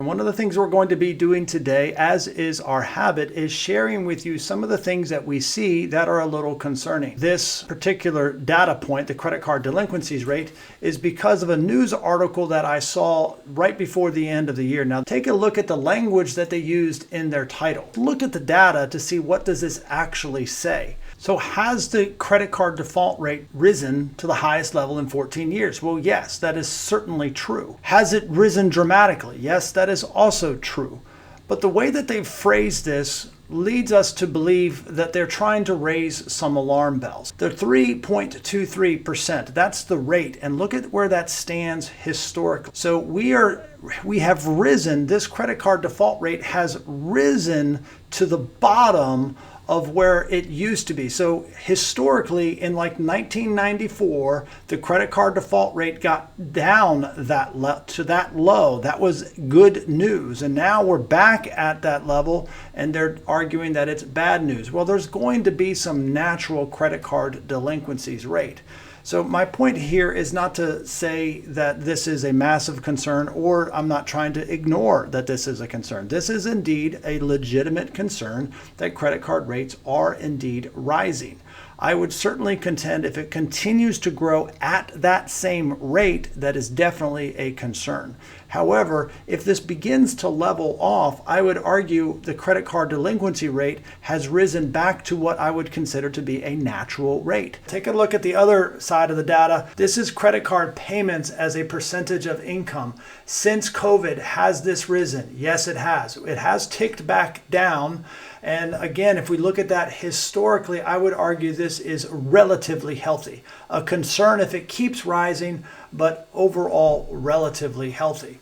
One of the things we're going to be doing today, as is our habit, is sharing with you some of the things that we see that are a little concerning. This particular data point, the credit card delinquencies rate, is because of a news article that I saw right before the end of the year. Now, take a look at the language that they used in their title. Look at the data to see what does this actually say. So has the credit card default rate risen to the highest level in 14 years? Well, yes, that is certainly true. Has it risen dramatically? Yes, that is also true. But the way that they've phrased this leads us to believe that they're trying to raise some alarm bells. The 3.23%, that's the rate, and look at where that stands historically. So we have risen, this credit card default rate has risen to the bottom of where it used to be. So historically, in like 1994, the credit card default rate got down to that low. That was good news. And now we're back at that level, and they're arguing that it's bad news. Well, there's going to be some natural credit card delinquencies rate. So my point here is not to say that this is a massive concern, or I'm not trying to ignore that this is a concern. This is indeed a legitimate concern that credit card rates are indeed rising. I would certainly contend if it continues to grow at that same rate, that is definitely a concern. However, if this begins to level off, I would argue the credit card delinquency rate has risen back to what I would consider to be a natural rate. Take a look at the other side of the data. This is credit card payments as a percentage of income. Since COVID, has this risen? Yes, it has. It has ticked back down. And again, if we look at that historically, I would argue this is relatively healthy. A concern if it keeps rising, but overall relatively healthy.